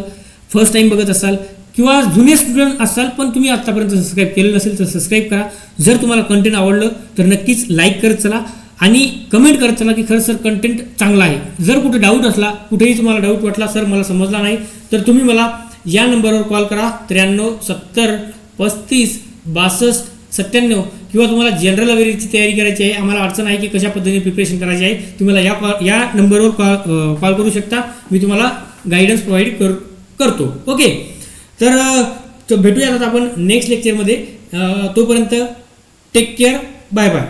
फर्स्ट टाईम बघत असाल किंवा जुने स्टुडंट असाल पण तुम्ही आत्तापर्यंत सबस्क्राईब केलेलं नसेल तर सबस्क्राईब करा. जर तुम्हाला कंटेंट आवडलं तर नक्कीच लाईक करत चला आणि कमेंट करत चला की खरं सर कंटेंट चांगला आहे. जर कुठे डाऊट असला, कुठेही तुम्हाला डाऊट वाटला सर मला समजला नाही तर तुम्ही मला या नंबरवर कॉल करा 93 70 35 62 97 किंवा तुम्हाला जनरल अवेअरची तयारी करायची आहे, आम्हाला अडचण आहे की कशा पद्धतीने प्रिपरेशन करायची आहे, तुम्ही मला या नंबरवर कॉल करू शकता. मी तुम्हाला गायडन्स प्रोव्हाइड करतो. ओके, तर भेटूयात आता आपण नेक्स्ट लेक्चरमध्ये. तोपर्यंत टेक केअर, बाय बाय.